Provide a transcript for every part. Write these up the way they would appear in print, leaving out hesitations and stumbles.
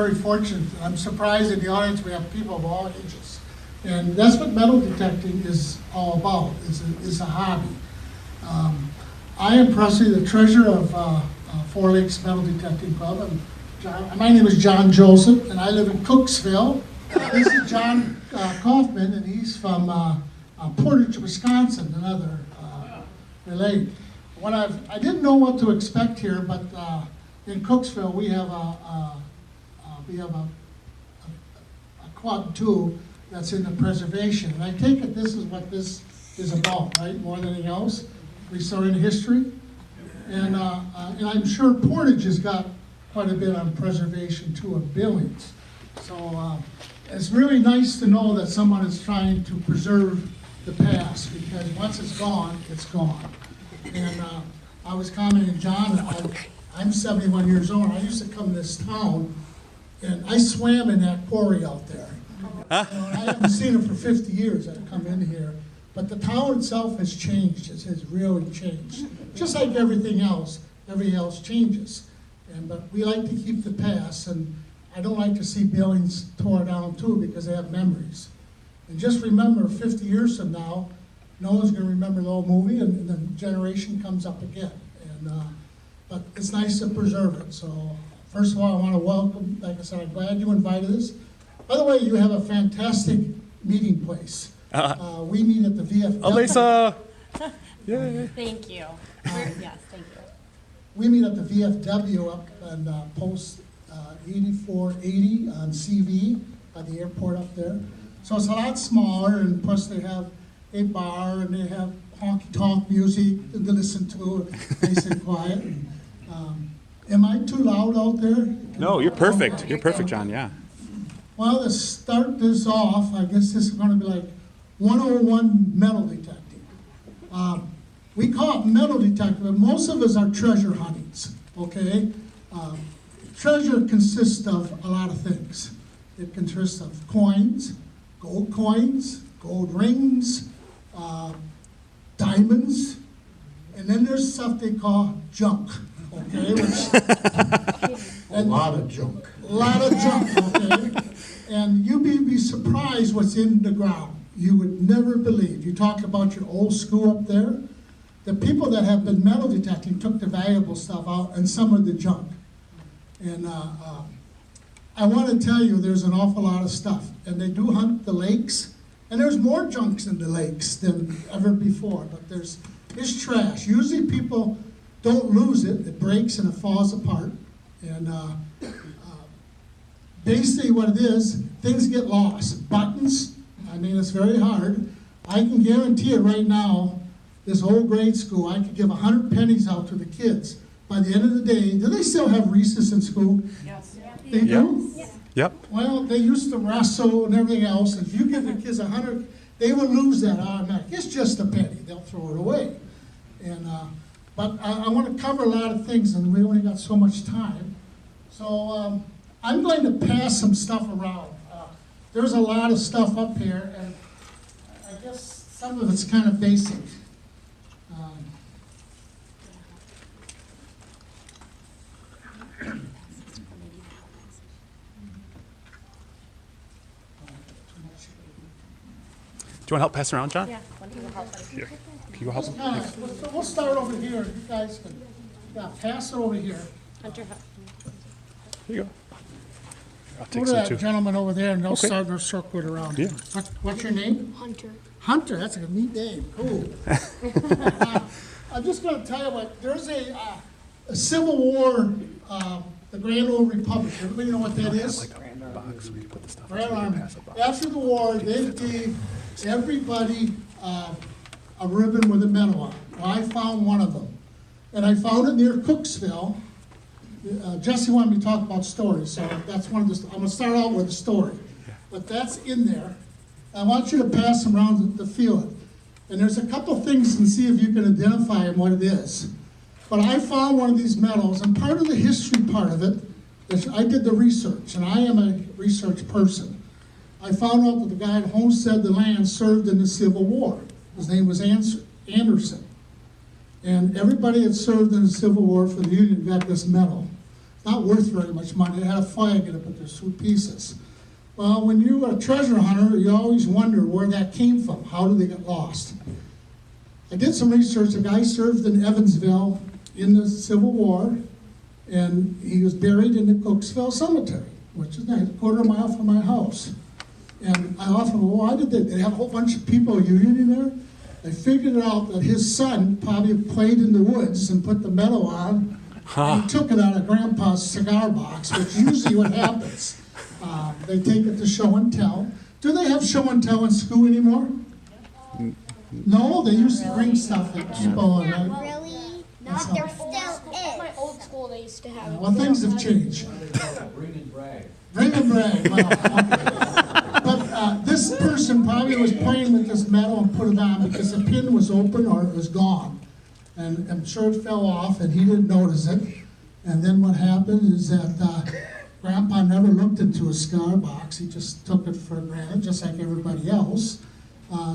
very fortunate. I'm surprised in the audience we have people of all ages. And that's what metal detecting is all about, is a hobby. I am Presley, the treasurer of Four Lakes Metal Detecting Club. My name is John Joseph, and I live in Cooksville. This is John Kaufman, and he's from Portage, Wisconsin, another relay. I didn't know what to expect here, but in Cooksville we have a quad 2 that's in the preservation. And I take it this is what this is about, right? More than anything else, restoring history. And I'm sure Portage has got quite a bit on preservation too of Billings. So it's really nice to know that someone is trying to preserve the past, because once it's gone, it's gone. And I was commenting, John, I'm 71 years old. I used to come to this town, and I swam in that quarry out there. I haven't seen it for 50 years. I've come in here. But the town itself has changed. It has really changed. Just like everything else changes. But we like to keep the past, and I don't like to see Billings tore down too, because they have memories. And just remember, 50 years from now, no one's going to remember the old movie, and the generation comes up again. But it's nice to preserve it. So first of all, I want to welcome, like I said, I'm glad you invited us. By the way, you have a fantastic meeting place. We meet at the VFW. Alyssa! Yay. Thank you. Yes, thank you. We meet at the VFW up on post 8480 on CV by the airport up there. So it's a lot smaller, and plus they have a bar, and they have honky-tonk music to listen to, nice and quiet. Am I too loud out there? No, you're perfect. You're perfect, John, yeah. Well, to start this off, I guess this is going to be like 101 metal detecting. We call it metal detecting, but most of us are treasure huntings, okay? Treasure consists of a lot of things. It consists of coins, gold rings, diamonds, and then there's stuff they call junk, okay? A lot of junk. A lot of junk, okay? And you'd be surprised what's in the ground. You would never believe. You talk about your old school up there. The people that have been metal detecting took the valuable stuff out and some of the junk. And I want to tell you, there's an awful lot of stuff. And they do hunt the lakes. And there's more junks in the lakes than ever before. But it's trash. Usually people don't lose it. It breaks and it falls apart. And basically what it is, things get lost. Buttons, I mean, it's very hard. I can guarantee it right now, this whole grade school, I could give 100 pennies out to the kids. By the end of the day, do they still have recess in school? Yes. They do? Yes. Yep. Well, they used to wrestle and everything else. If you give the kids 100, they will lose that automatic. It's just a penny. They'll throw it away. And but I want to cover a lot of things, and we only got so much time. So I'm going to pass some stuff around. There's a lot of stuff up here, and I guess some of it's kind of basic. Do you want help pass around, John? Yeah. One people help. Here. Can you go help him? We'll start over here. You guys can pass it over here. Hunter, Here you go. I'll Go take to some that too. gentleman over there, and they'll Okay. start their circle around. Yeah. What's your name? Hunter. Hunter, that's a neat name, cool. I'm just gonna tell you what, there's a Civil War, the Grand Old Republic, everybody know what that is? Box, we can put the stuff. Right in, so we can on. pass the box. After the war, they gave everybody a ribbon with a medal on. Well, I found one of them, and I found it near Cooksville. Jesse wanted me to talk about stories, so that's one of the, I'm gonna start out with a story. But that's in there. I want you to pass them around to feel it. And there's a couple things and see if you can identify them, what it is. But I found one of these medals, and part of the history part of it is I did the research, and I am a research person. I found out that the guy at Homestead the Land served in the Civil War. His name was Anderson. And everybody that served in the Civil War for the Union got this medal. It's not worth very much money. It had a flag in it, but there's 2 pieces. Well, when you are a treasure hunter, you always wonder where that came from. How did they get lost? I did some research. A guy served in Evansville in the Civil War, and he was buried in the Cooksville Cemetery, which is a quarter mile from my house. And I often, well, why did they have a whole bunch of people urinating there? I figured out that his son probably played in the woods and put the medal on. And he took it out of Grandpa's cigar box, which is usually what happens. They take it to show and tell. Do they have show and tell in school anymore? No, they used to bring stuff that people. Not really. Not there still At my is. old school, they used to have it. Well, things have changed. Bring and brag. Bring and brag. Well, okay. But this person probably was playing with this medal and put it on because the pin was open or it was gone. And I'm sure it fell off and he didn't notice it. And then what happened is that Grandpa never looked into a cigar box. He just took it for granted, just like everybody else.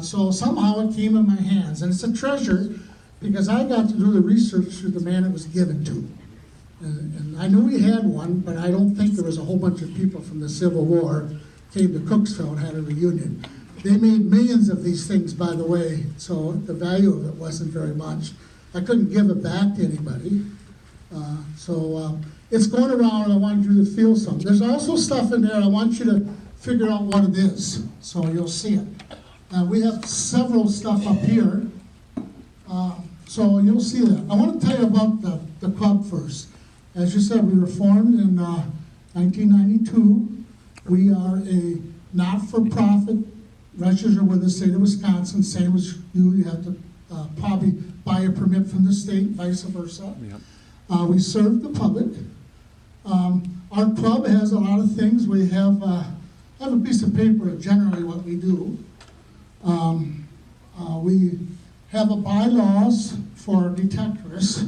So somehow it came in my hands. And it's a treasure because I got to do the research through the man it was given to. And I knew he had one, but I don't think there was a whole bunch of people from the Civil War came to Cooksville and had a reunion. They made millions of these things, by the way, so the value of it wasn't very much. I couldn't give it back to anybody. It's going around and I want you to feel something. There's also stuff in there, I want you to figure out what it is, so you'll see it. We have several stuff up here, so you'll see that. I want to tell you about the club first. As you said, we were formed in 1992. We are a not-for-profit, registered with the state of Wisconsin, same as you. You have to probably buy a permit from the state, vice versa. Yep. We serve the public. Our club has a lot of things. We have a piece of paper of generally what we do. We have a bylaws for detectives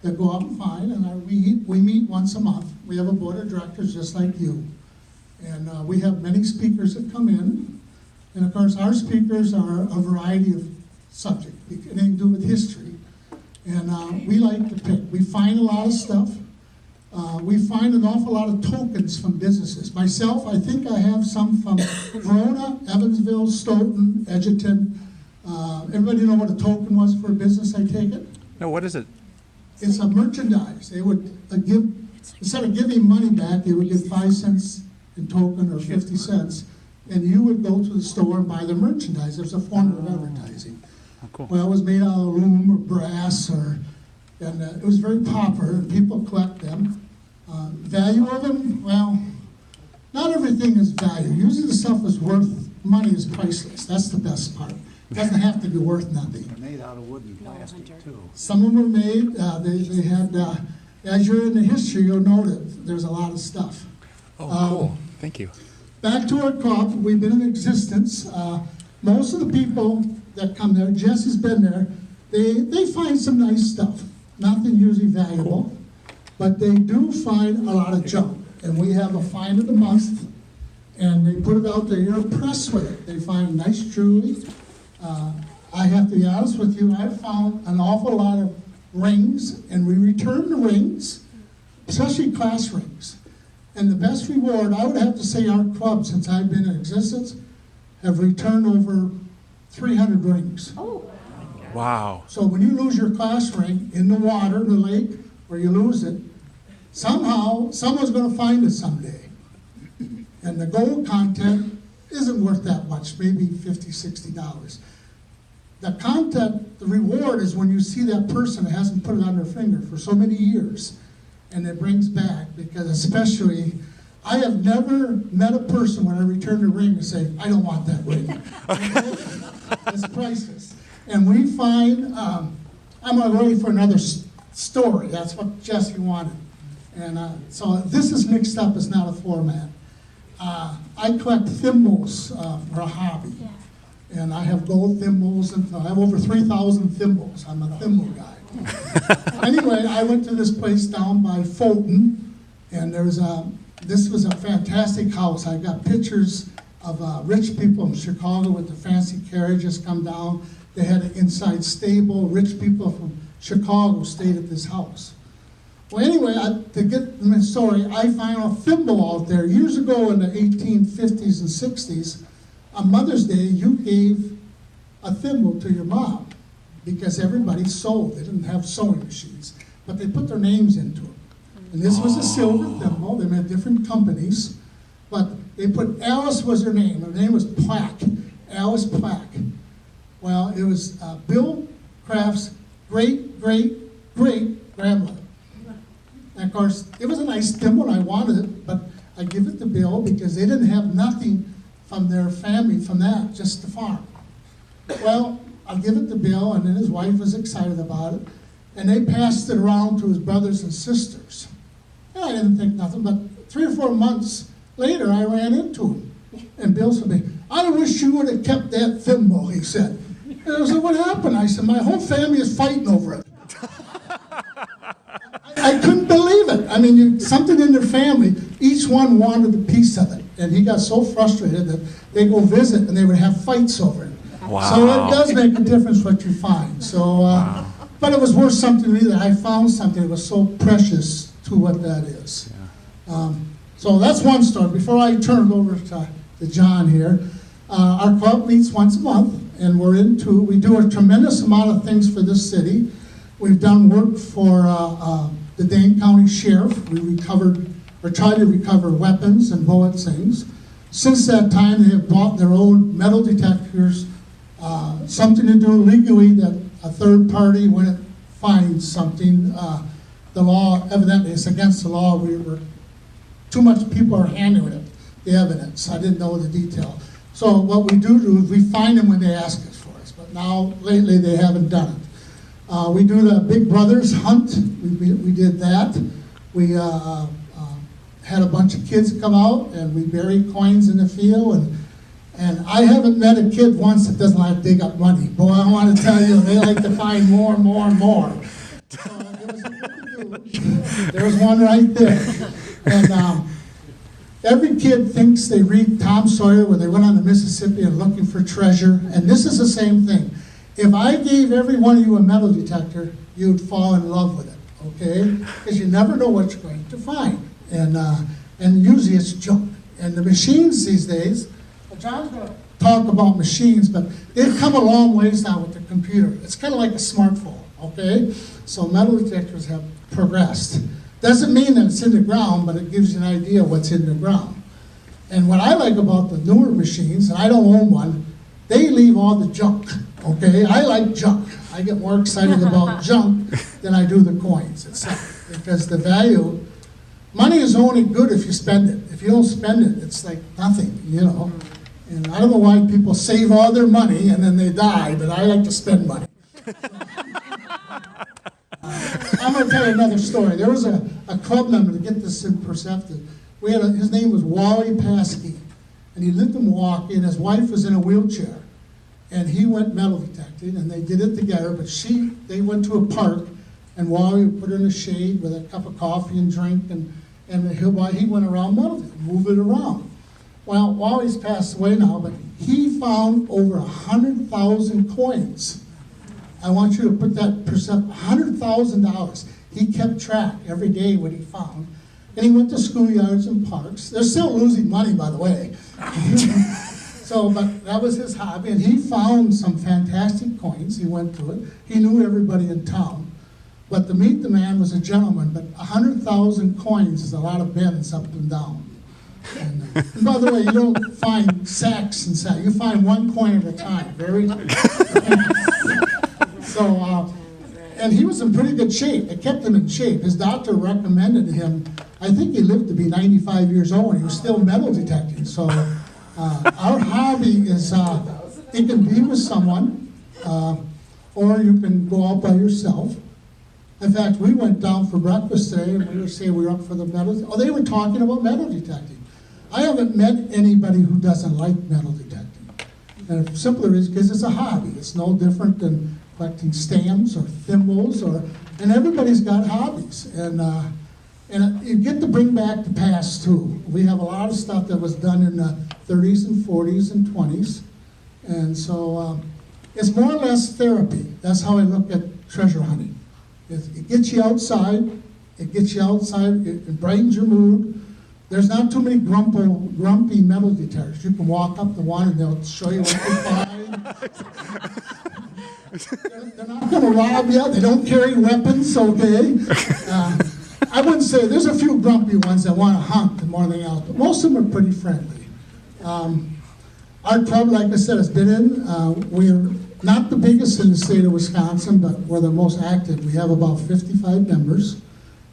that go out and find, and we meet once a month. We have a board of directors just like you. And we have many speakers that come in. And of course, our speakers are a variety of subjects, anything to do with history. And we like to pick. We find a lot of stuff. We find an awful lot of tokens from businesses. Myself, I think I have some from Verona, Evansville, Stoughton, Edgerton. Everybody know what a token was for a business, I take it? No, what is it? It's a merchandise. They would give, instead of giving money back, they would give 5 cents in token or 50 cents. And you would go to the store and buy the merchandise. It was a form of advertising. Oh, cool. Well, it was made out of aluminum or brass, and it was very popular, and people collect them. Value of them, well, not everything is value. Usually the stuff is worth, money is priceless. That's the best part. It doesn't have to be worth nothing. They're made out of wood and plastic too. Some of them were made, they had, as you're in the history, you'll note there's a lot of stuff. Oh, cool. Thank you. Back to our club, we've been in existence. Most of the people that come there, Jesse's been there, they find some nice stuff. Nothing usually valuable, but they do find a lot of junk. And we have a find of the month, and they put it out there. You're impressed with it. They find nice jewelry. I have to be honest with you, I've found an awful lot of rings, and we return the rings, especially class rings. And the best reward, I would have to say our club, since I've been in existence, have returned over 300 rings. Wow. So when you lose your class ring in the water, the lake, or you lose it, somehow, someone's gonna find it someday. And the gold content isn't worth that much, maybe $50, $60. The content, the reward is when you see that person that hasn't put it on their finger for so many years, and it brings back, because especially, I have never met a person when I return the ring and say, I don't want that ring. It's priceless. And we find, I'm ready for another story. That's what Jesse wanted. And so this is mixed up, it's not a format. I collect thimbles for a hobby. And I have gold thimbles, and I have over 3,000 thimbles. I'm a thimble guy. Anyway, I went to this place down by Fulton, and this was a fantastic house. I got pictures of rich people in Chicago with the fancy carriages come down. They had an inside stable. Rich people from Chicago stayed at this house. Well, anyway, to get the story, I found a thimble out there years ago in the 1850s and 60s. On Mother's Day, you gave a thimble to your mom because everybody sewed. They didn't have sewing machines, but they put their names into it. And this was a silver thimble. They made different companies, but they put Alice was her name. Her name was Plack, Alice Plack. Well, it was Bill Kraft's great-great-great-grandmother. And of course, it was a nice thimble, and I wanted it, but I give it to Bill because they didn't have nothing from their family from that, just the farm. Well, I'll give it to Bill, and then his wife was excited about it, and they passed it around to his brothers and sisters. And I didn't think nothing, but 3 or 4 months later, I ran into him, and Bill said to me, "I wish you would have kept that thimble," he said. And I said, "What happened?" I said, "My whole family is fighting over it." I couldn't believe it. I mean, something in their family, each one wanted a piece of it. And he got so frustrated that they go visit and they would have fights over it. Wow. So it does make a difference what you find. So, but it was worth something to me that I found something that was so precious to what that is. Yeah. So that's one story. Before I turn it over to John here, our club meets once a month, and we do a tremendous amount of things for this city. We've done work for the Dane County Sheriff. We recovered, or tried to recover weapons and bullet things. Since that time, they have bought their own metal detectors, something to do legally that a third party, when it finds something, the law, evidently it's against the law, too much people are handling it, the evidence. I didn't know the detail. So what we do is we find them when they ask us for us, but now, lately, they haven't done it. We do the Big Brothers hunt. We did that. We had a bunch of kids come out, and we buried coins in the field. And I haven't met a kid once that doesn't like to dig up money. Boy, I want to tell you, they like to find more and more and more. So there's one right there. And every kid thinks they read Tom Sawyer when they went on the Mississippi and looking for treasure. And this is the same thing. If I gave every one of you a metal detector, you'd fall in love with it, okay? Because you never know what you're going to find. And usually it's junk. And the machines these days, John's going to talk about machines, but they've come a long ways now with the computer. It's kind of like a smartphone, okay? So metal detectors have progressed. Doesn't mean that it's in the ground, but it gives you an idea of what's in the ground. And what I like about the newer machines, and I don't own one, they leave all the junk. Okay, I like junk. I get more excited about junk than I do the coins itself, because the value, money is only good if you spend it. If you don't spend it, it's like nothing, you know. And I don't know why people save all their money and then they die, but I like to spend money. I'm going to tell you another story. There was a club member, to get this in perspective. His name was Wally Paskey, and he lived in Milwaukee, and his wife was in a wheelchair. And he went metal detecting, and they did it together, but they went to a park, and Wally put her in the shade with a cup of coffee and drink, and he went around metal detecting, moved it around. Well, Wally's passed away now, but he found over 100,000 coins. I want you to put that percent, $100,000. He kept track every day what he found. And he went to schoolyards and parks. They're still losing money, by the way. So, but that was his hobby, and he found some fantastic coins. He went to it. He knew everybody in town. But to meet the man was a gentleman, but 100,000 coins is a lot of bins up and down. And by the way, you don't find sacks and sacks. You find one coin at a time. And he was in pretty good shape. It kept him in shape. His doctor recommended him. I think he lived to be 95 years old, and he was still metal detecting. So our hobby is, it can be with someone, or you can go out by yourself. In fact, we went down for breakfast today, and we were saying we were up for the metal. Oh, they were talking about metal detecting. I haven't met anybody who doesn't like metal detecting. And the simpler is because it's a hobby. It's no different than collecting stamps or thimbles, and everybody's got hobbies. And you get to bring back the past too. We have a lot of stuff that was done in the 30s and 40s and 20s. And so it's more or less therapy. That's how I look at treasure hunting. It gets you outside, It gets you outside, it brightens your mood. There's not too many grumpy metal detectors. You can walk up to one and they'll show you what they find. They're not gonna rob you, they don't carry weapons, okay? I wouldn't say, there's a few grumpy ones that wanna hunt more than anything else, but most of them are pretty friendly. Our club, like I said, has been in, we're not the biggest in the state of Wisconsin, but we're the most active. We have about 55 members,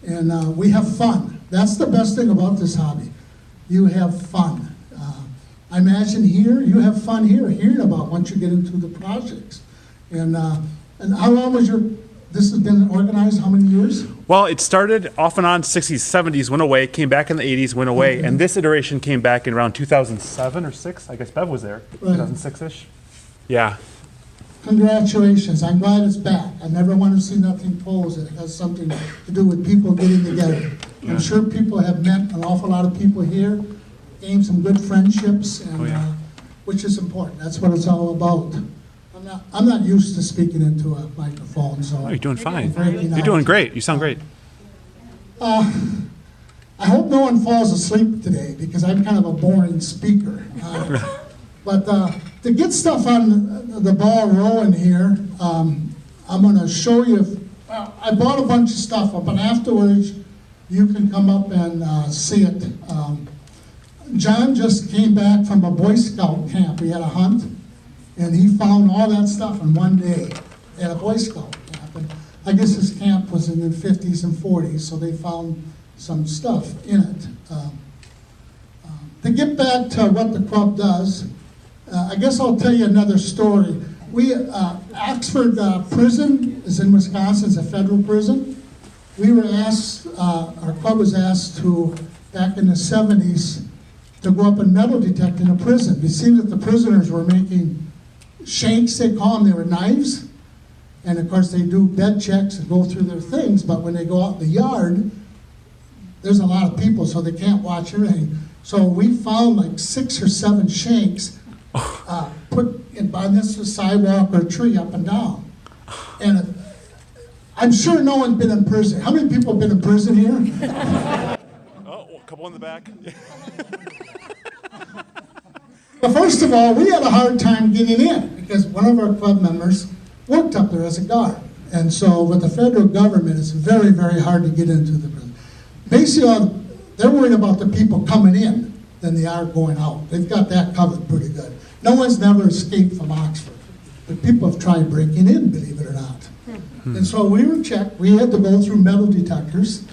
and we have fun. That's the best thing about this hobby. You have fun. I imagine here, you have fun here, hearing about once you get into the projects. And how long was this has been organized, how many years? Well, it started off and on 60s, 70s, went away, came back in the 80s, went away, and this iteration came back in around 2007 or 6. I guess Bev was there, Right. 2006-ish. Yeah. Congratulations, I'm glad it's back. I never want to see nothing close that has something to do with people getting together. I'm sure people have met an awful lot of people here, gained some good friendships, and Oh, yeah. which is important. That's what it's all about. I'm not used to speaking into a microphone, so. Oh, you're doing fine. Breaking You're out. doing great. You sound great. I hope no one falls asleep today, because I'm kind of a boring speaker. But to get stuff on the ball rolling here, I'm going to show you. I bought a bunch of stuff, but afterwards you can come up and see it. John just came back from a Boy Scout camp. He had a hunt, and he found all that stuff in one day at a Boy Scout camp. And I guess his camp was in the 50s and 40s, so they found some stuff in it. To get back to what the club does, I guess I'll tell you another story. Oxford Prison is in Wisconsin, it's a federal prison. We were asked, our club was asked to, back in the 70s, to go up and metal detect in a prison. It seemed that the prisoners were making shanks, they call them, they were knives. And of course they do bed checks and go through their things, but when they go out in the yard, there's a lot of people, so they can't watch everything. So we found like 6 or 7 shanks put in by this sidewalk or tree up and down. And I'm sure no one's been in prison. How many people have been in prison here? Oh, a couple in the back. But first of all, we had a hard time getting in because one of our club members worked up there as a guard. And so with the federal government, it's very, very hard to get into the prison. Basically, they're worried about the people coming in than they are going out. They've got that covered pretty good. No one's never escaped from Oxford, but people have tried breaking in, believe it or not. And so we were checked. We had to go through metal detectors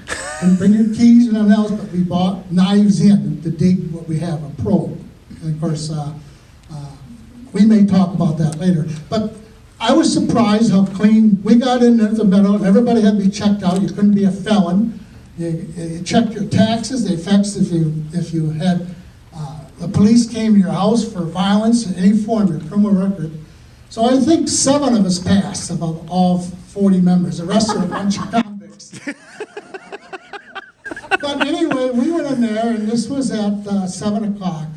and bring your keys and everything else, but we bought knives in to dig what we have, a probe. And of course, we may talk about that later. But I was surprised how clean we got in there, the metal, and everybody had to be checked out. You couldn't be a felon. You checked your taxes. They fixed if you had the police came to your house for violence in any form, your criminal record. So I think 7 of us passed of all 40 members. The rest are a bunch of convicts. But anyway, we went in there, and this was at 7 o'clock,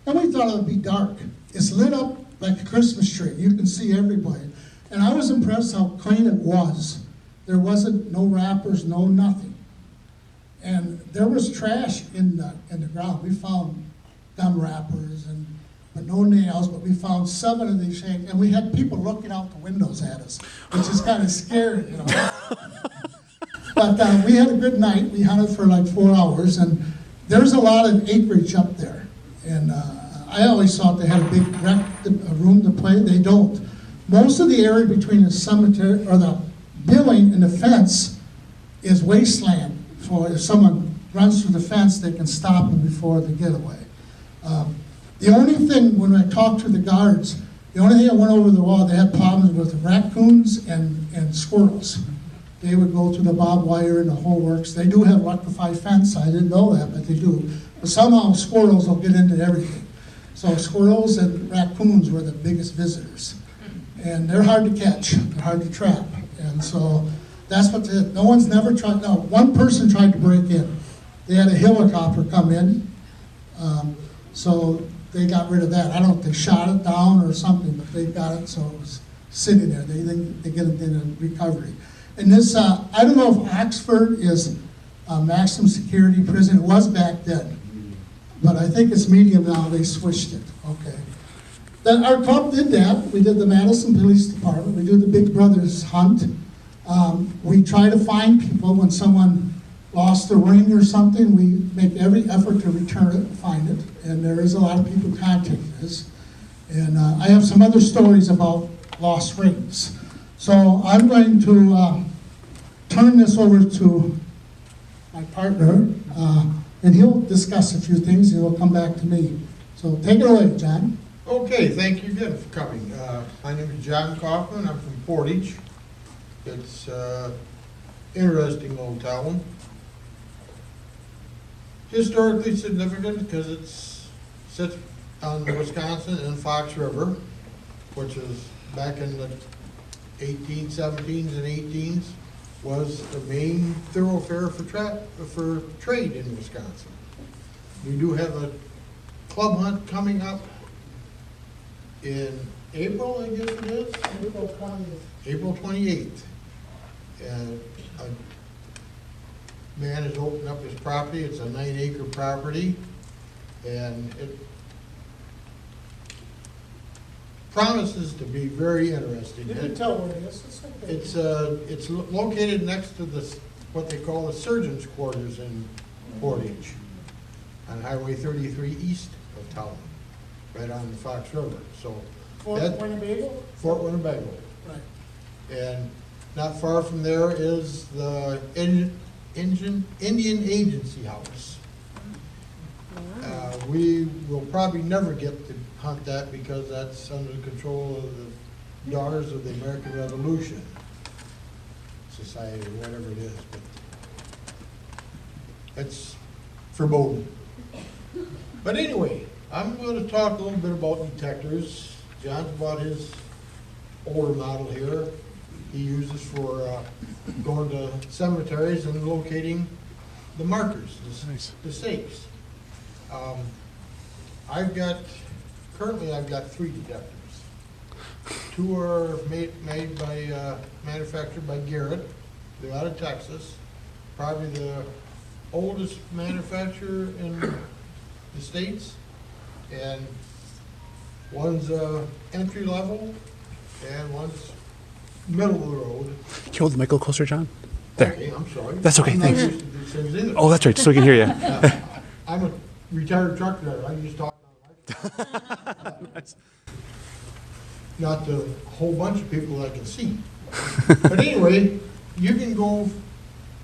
and we thought it would be dark. It's lit up like a Christmas tree. You can see everybody. And I was impressed how clean it was. There wasn't no wrappers, no nothing. And there was trash in the ground. We found gum wrappers but no nails, but we found 7 of these shanks, and we had people looking out the windows at us, which is kind of scary, you know. But we had a good night. We hunted for like 4 hours, and there's a lot of acreage up there. And I always thought they had a big room to play. They don't. Most of the area between the cemetery or the building and the fence is wasteland. For if someone runs through the fence, they can stop them before the getaway. The only thing, when I talked to the guards, the only thing I went over the wall, they had problems with raccoons and squirrels. They would go through the barbed wire and the whole works. They do have electrified fence. I didn't know that, but they do. But somehow squirrels will get into everything. So squirrels and raccoons were the biggest visitors. And they're hard to catch, they're hard to trap. And so that's what no one's never tried. No, one person tried to break in. They had a helicopter come in. So they got rid of that. I don't know if they shot it down or something, but they got it, so it was sitting there. They get it in a recovery. And this, I don't know if Oxford is maximum security prison. It was back then, but I think it's medium now. They switched it. Okay. Then our club did that. We did the Madison Police Department. We do the Big Brothers hunt. We try to find people when someone lost a ring or something. We make every effort to return it and find it. And there is a lot of people contacting us. And I have some other stories about lost rings. So I'm going to turn this over to my partner, and he'll discuss a few things, and he'll come back to me. So take it away, John. Okay, thank you again for coming. My name is John Kaufman. I'm from Portage. It's interesting little town. Historically significant because it sits on the Wisconsin and Fox River, which is back in the 1817s and 18s, was the main thoroughfare for trade in Wisconsin. We do have a club hunt coming up in April, I guess it is? April 20th. April 28th. And a man has opened up his property. It's a 9-acre property, and it promises to be very interesting. You can tell where it is. It's okay. It's located next to what they call the surgeon's quarters in Portage, on Highway 33 east of town, right on the Fox River. So Fort that- Winnebago? Fort Winnebago. Right. And not far from there is the Indian Agency House. We will probably never get to hunt that because that's under the control of the Daughters of the American Revolution Society, or whatever it is, but it's forbidden. But anyway, I'm going to talk a little bit about detectors. John's bought his older model here. He uses for going to cemeteries and locating the markers, the stakes. Currently I've got 3 detectors. 2 are manufactured by Garrett. They're out of Texas. Probably the oldest manufacturer in the States. And one's entry level and one's middle of the road. Can you hold the mic a little closer, John? There. Okay, I'm sorry. That's okay, I'm not thanks. used to these things either. Oh, that's right, so we can hear you. I'm a retired truck driver. I just talk. Not the whole bunch of people I can see. But anyway, you can go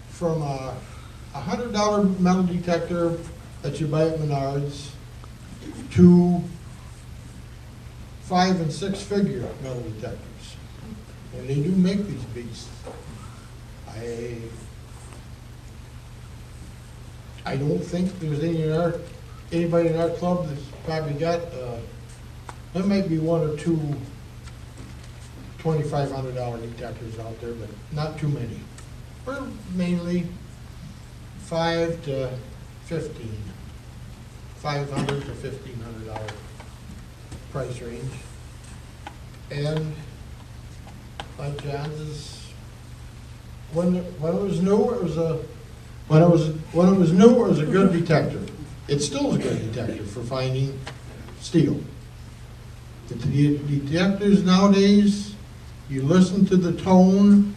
from a $100 metal detector that you buy at Menards to 5- and 6-figure metal detectors. And they do make these beasts. I don't think there's anybody in our club that's probably got, there might be 1 or 2 $2,500 detectors out there, but not too many. We're mainly $5 to $15, $500 to $1,500 price range. And like John's is, when it was new, it was a good detector. It still is a good detector for finding steel. The detectors nowadays, you listen to the tone,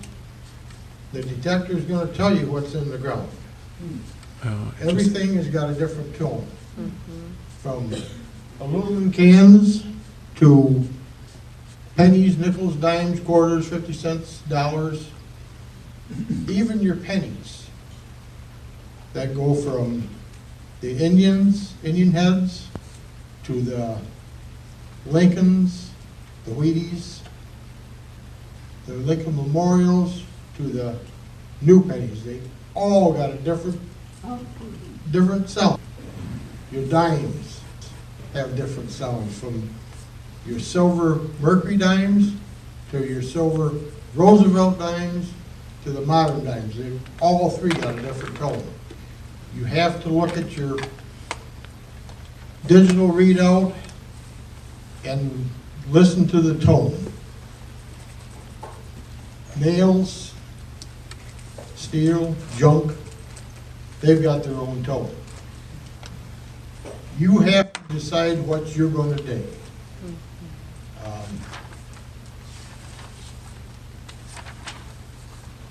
the detector is going to tell you what's in the ground. Everything has got a different tone. From aluminum cans to pennies, nickels, dimes, quarters, 50 cents, dollars, even your pennies that go from the Indian heads to the Lincolns, the Wheaties, the Lincoln Memorials to the new pennies. They all got a different sound. Your dimes have different sounds, from your silver Mercury dimes to your silver Roosevelt dimes to the modern dimes. They all 3 got a different tone. You have to look at your digital readout and listen to the tone. Nails, steel, junk, they've got their own tone. You have to decide what you're gonna dig.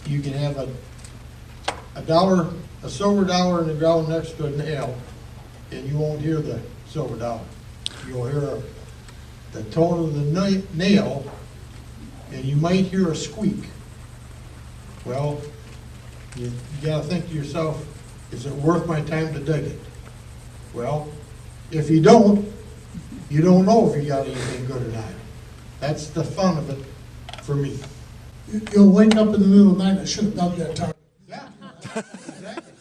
You can have a dollar, a silver dollar in the ground next to a nail, and you won't hear the silver dollar. You'll hear the tone of the nail, and you might hear a squeak. Well, you gotta think to yourself, is it worth my time to dig it? Well, if you don't know if you got anything good or not. That's the fun of it for me. You'll wake up in the middle of the night, I should have dug that target. Yeah, exactly.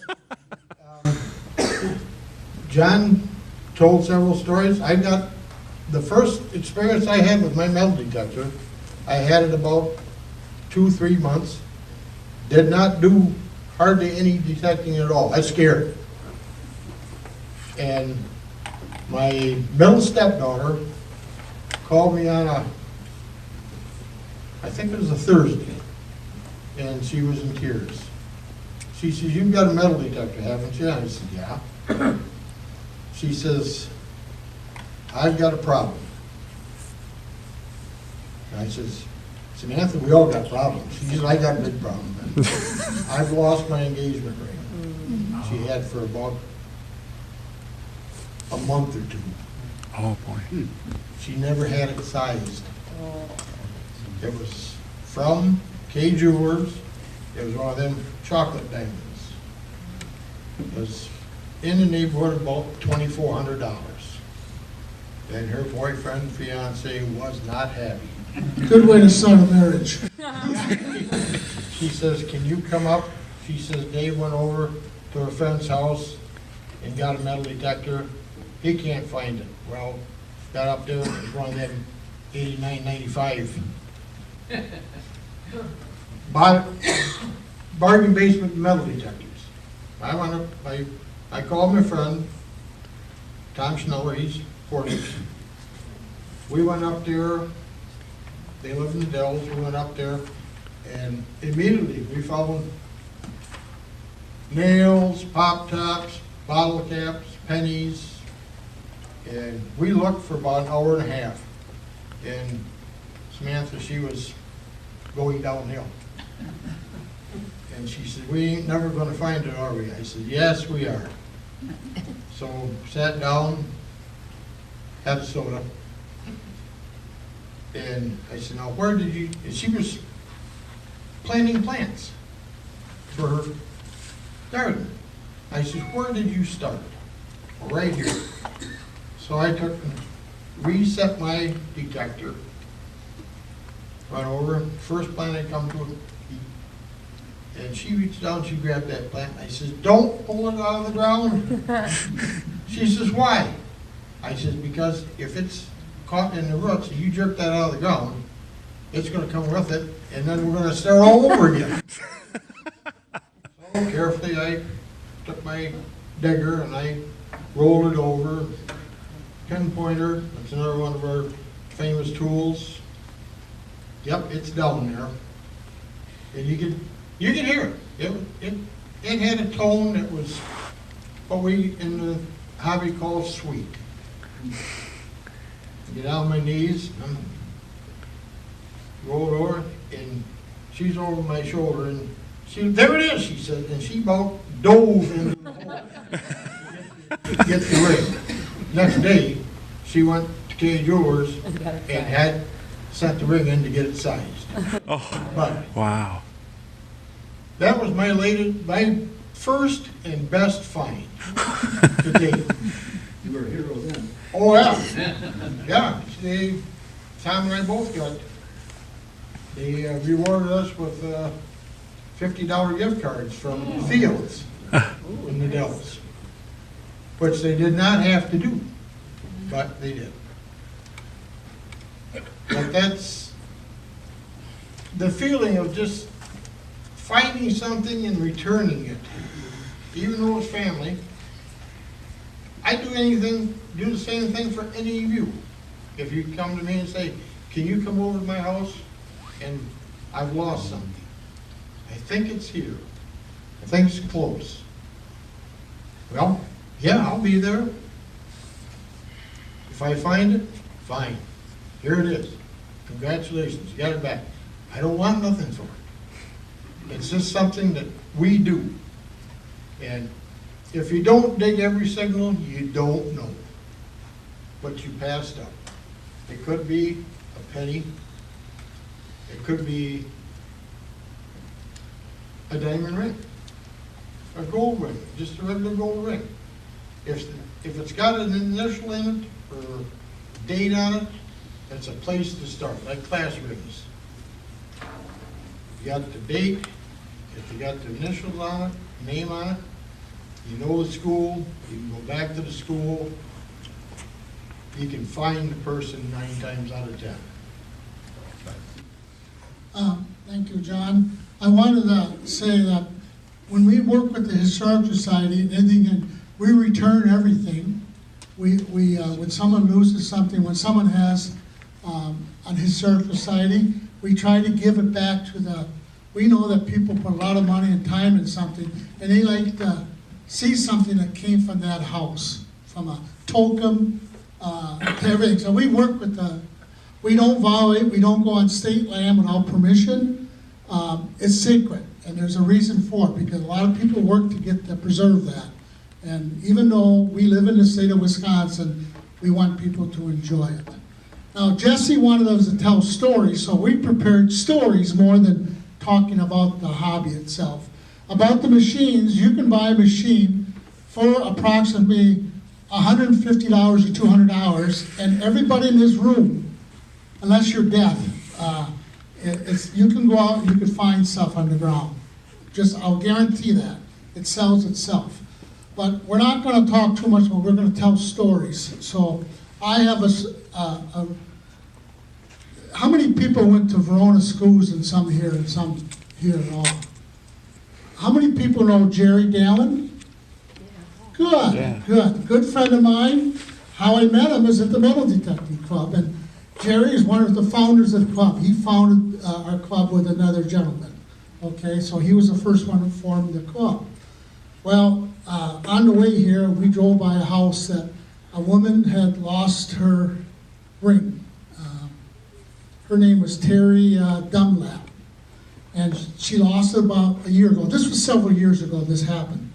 John told several stories. I got, the first experience I had with my metal detector, I had it about 2-3 months. Did not do hardly any detecting at all. I scared. And my middle stepdaughter called me on I think it was a Thursday, and she was in tears. She says, "You've got a metal detector, haven't you?" I said, "Yeah." She says, "I've got a problem." And I says, "Samantha, we all got problems." She says, "I got a big problem. I've lost my engagement ring." She had for about a month or two. Oh, boy. She never had it sized. It was from K Jewelers. It was one of them chocolate diamonds. It was in the neighborhood of about $2,400. And her boyfriend, fiance, was not happy. Good way to start a marriage. She says, "Can you come up?" She says, "Dave went over to a friend's house and got a metal detector. He can't find it." Well, got up there, it was one of them 89.95 bargain basement metal detectors. I went up, I called my friend, Tom Schneller, he's 40. We went up there, they live in the Dells, we went up there, and immediately we found nails, pop tops, bottle caps, pennies, and we looked for about an hour and a half. And Samantha, she was going downhill. And she said, "We ain't never gonna find it, are we?" I said, "Yes, we are." So sat down, had a soda. And I said, "Now where did you," and she was planting plants for her garden. I said, "Where did you start?" "Well, right here." So I took and reset my detector. Went over, first plant I come to, and she reached down, she grabbed that plant. I says, "Don't pull it out of the ground." She says, "Why?" I says, "Because if it's caught in the roots, and you jerk that out of the ground, it's gonna come with it, and then we're gonna start all over again." So carefully, I took my digger and I rolled it over. Pinpointer, that's another one of our famous tools. Yep, it's down there. And you can hear it. It had a tone that was what we in the hobby call sweet. Get on my knees, roll over, and she's over my shoulder, and there it is, she said, and she about dove into the hole to get the ring. Next day, she went to K Jewelers and had sent the ring in to get it sized. Oh, But wow. that was my first and best find to date. You were a hero then. Oh, yeah. Yeah, Tom and I both they rewarded us with $50 gift cards from Fields in the Dells, which they did not have to do, but they did. But that's the feeling of just finding something and returning it, even though it's family. I'd do the same thing for any of you. If you come to me and say, "Can you come over to my house and I've lost something. I think it's here. I think it's close." Well, yeah, I'll be there. If I find it, fine. Here it is. Congratulations, you got it back. I don't want nothing for it. It's just something that we do. And if you don't dig every signal, you don't know what you passed up. It could be a penny. It could be a diamond ring, a gold ring, just a regular gold ring. If it's got an initial in it or a date on it, that's a place to start, like class rings. You got the date, if you got the initials on it, name on it, you know the school, you can go back to the school, you can find the person 9 times out of 10. Thank you, John. I wanted to say that when we work with the Historic Society, and we return everything. When someone loses something, when someone has an Historic Society, we try to give it back to we know that people put a lot of money and time in something, and they like to see something that came from that house, from a token to everything. So we work with we don't violate, we don't go on state land without permission. It's sacred, and there's a reason for it, because a lot of people work to preserve that. And even though we live in the state of Wisconsin, we want people to enjoy it. Now, Jesse wanted us to tell stories, so we prepared stories more than talking about the hobby itself. About the machines, you can buy a machine for approximately $150 or $200, and everybody in this room, unless you're deaf, you can go out and you can find stuff on the ground. I'll guarantee that. It sells itself. But we're not going to talk too much, but we're going to tell stories. So I have how many people went to Verona schools, and some here at all? How many people know Jerry Dallin? Good, Yeah. good friend of mine. How I met him is at the Metal Detecting Club, and Jerry is one of the founders of the club. He founded our club with another gentleman. Okay, so he was the first one to form the club. Well, on the way here, we drove by a house that a woman had lost her ring. Her name was Terry Dunlap, and she lost it about a year ago. This was several years ago this happened.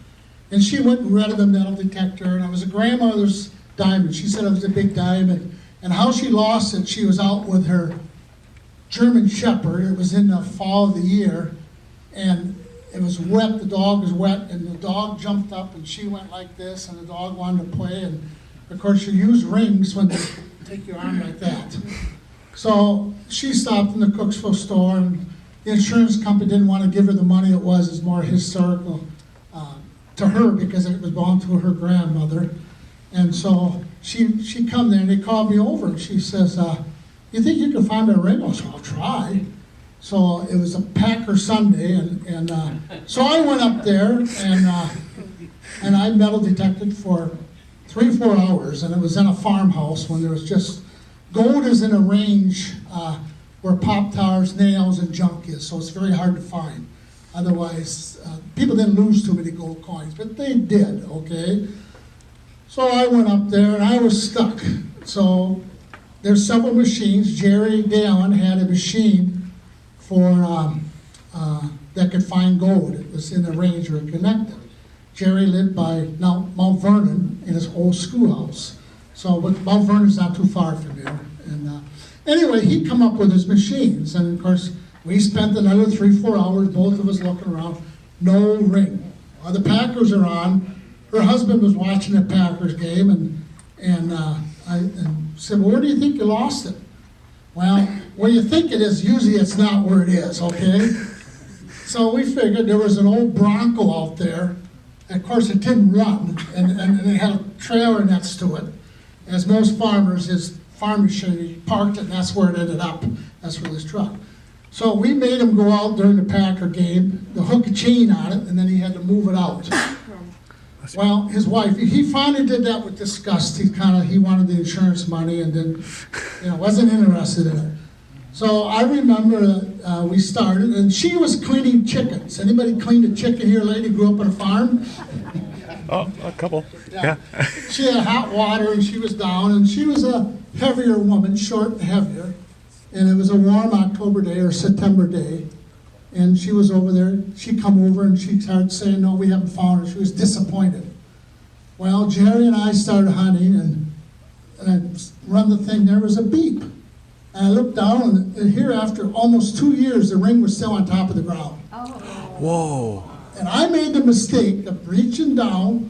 And she went and read the metal detector, and it was a grandmother's diamond. She said it was a big diamond. And how she lost it, she was out with her German Shepherd. It was in the fall of the year, and it was wet, the dog was wet, and the dog jumped up, and she went like this, and the dog wanted to play, and of course you use rings when they take your arm like that. So she stopped in the Cooksville store, and the insurance company didn't want to give her the money. It was more historical to her because it was belonged to her grandmother. And so she come there, and they called me over, and she says, you think you can find my ring? I said, I'll try. So it was a Packer Sunday, and so I went up there, and I metal detected for 3 or 4 hours, and it was in a farmhouse when there was just, gold is in a range where pop tars, nails, and junk is, so it's very hard to find. Otherwise, people didn't lose too many gold coins, but they did, okay? So I went up there, and I was stuck. So there's several machines. Jerry Dallin had a machine for that could find gold. It was in the range where it connected. Jerry lived by now Mount Vernon in his old schoolhouse. So, but Mount Vernon's not too far from here. And anyway, he come up with his machines, and of course we spent another 3 or 4 hours, both of us looking around. No ring. Well, the Packers are on. Her husband was watching the Packers game, and I said, well, where do you think you lost it? Well, where you think it is, usually it's not where it is, okay? So we figured there was an old Bronco out there. And of course, it didn't run, and it had a trailer next to it. As most farmers, his farm machinery parked it, and that's where it ended up. That's where this truck. So we made him go out during the Packer game, to hook a chain on it, and then he had to move it out. Well, his wife, he finally did that with disgust. He wanted the insurance money and then, wasn't interested in it. So I remember we started, and she was cleaning chickens. Anybody cleaned a chicken here lately, grew up on a farm? Oh, a couple. Yeah. She had hot water and she was down, and she was a heavier woman, short and heavier. And it was a warm October day or September day. And she was over there. She come over and she started saying, no, we haven't found her. She was disappointed. Well, Jerry and I started hunting, and I run the thing. There was a beep. And I looked down, and here after almost 2 years, the ring was still on top of the ground. Whoa. And I made the mistake of reaching down,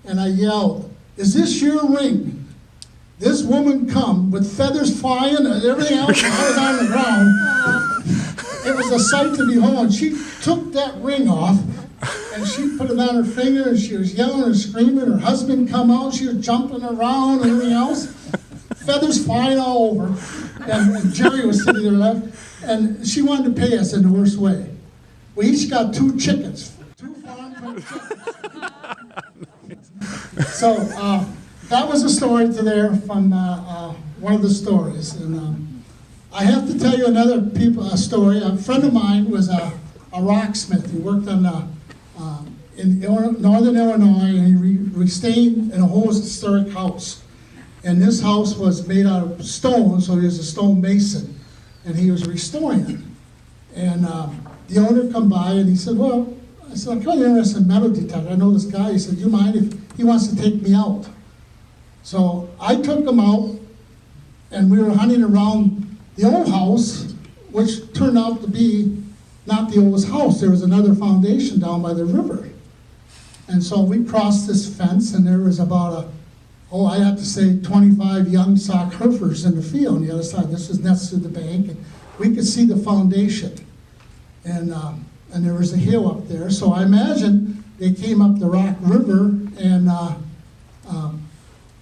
and I yelled, "Is this your ring?" This woman come with feathers flying and everything else, and I was on the ground. It was a sight to behold. She took that ring off, and she put it on her finger, and she was yelling and screaming. Her husband come out, she was jumping around and everything else. Feathers flying all over. And Jerry was sitting there left, and she wanted to pay us in the worst way. We each got 2 chickens, 2 farm chickens. So that was a story to there from one of the stories. And I have to tell you another story. A friend of mine was a rocksmith. He worked on in northern Illinois, and he stayed in a whole historic house. And this house was made out of stone, so he was a stone mason, and he was restoring it. And the owner come by, and he said, well, I said, I'm kind of interested in metal detector. I know this guy. He said, do you mind if he wants to take me out? So I took him out, and we were hunting around the old house, which turned out to be not the oldest house. There was another foundation down by the river. And so we crossed this fence, and there was about I have to say 25 young sock Herefords in the field on the other side. This is next to the bank, and we could see the foundation. And there was a hill up there. So I imagine they came up the Rock River, and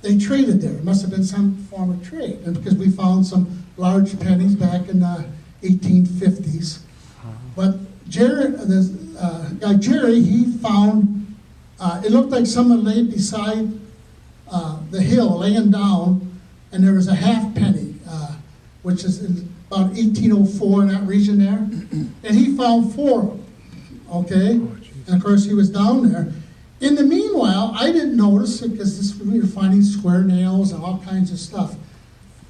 they traded there. It must have been some form of trade, and because we found some large pennies back in the 1850s. But this guy Jerry, he found, it looked like someone laid beside the hill, laying down, and there was a halfpenny, which is in about 1804 in that region there, and he found 4 of them, okay? And of course he was down there. In the meanwhile, I didn't notice it because we were finding square nails and all kinds of stuff.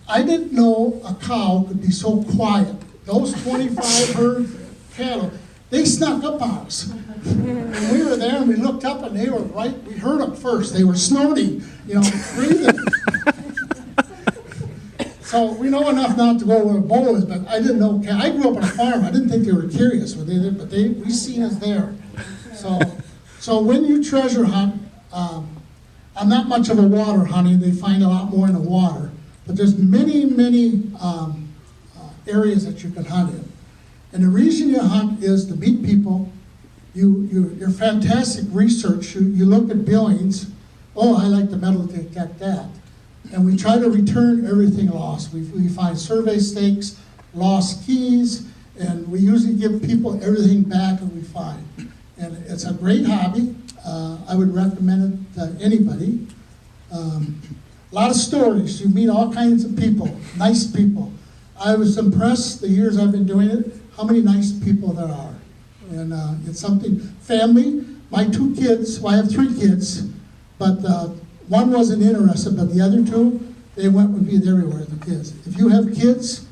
I didn't know a cow could be so quiet. Those 25 herd cattle, they snuck up on us. And we were there, and we looked up, and they were right. We heard them first. They were snorting, breathing. So we know enough not to go where a bull is, but I didn't know. I grew up on a farm. I didn't think they were curious, but we seen us there. So when you treasure hunt, I'm not much of a water hunting. They find a lot more in the water, but there's many areas that you can hunt in. And the reason you hunt is to meet people. You're fantastic research. You look at billings. Oh, I like the metal detect that. And we try to return everything lost. We find survey stakes, lost keys, and we usually give people everything back that we find. And it's a great hobby. I would recommend it to anybody. A lot of stories. You meet all kinds of people, nice people. I was impressed the years I've been doing it, how many nice people there are. And it's something, family, my 2 kids, well, I have 3 kids, but one wasn't interested, but the other 2, they went with me everywhere, the kids. If you have kids,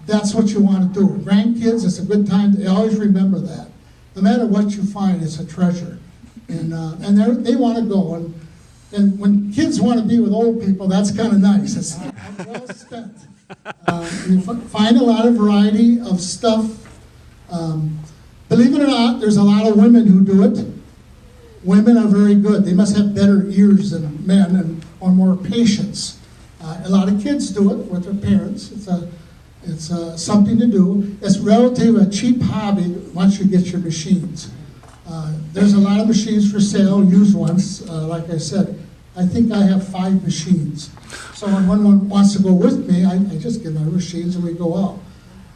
that's what you want to do. Grandkids, it's a good time, they always remember that. No matter what you find, it's a treasure. And they want to go. And when kids want to be with old people, that's kind of nice. It's well spent. You find a lot of variety of stuff. Believe it or not, there's a lot of women who do it. Women are very good. They must have better ears than men or more patience. A lot of kids do it with their parents. It's something to do. It's relatively a cheap hobby once you get your machines. There's a lot of machines for sale, used ones. Like I said, I think I have 5 machines. So when one wants to go with me, I just give my machines and we go out.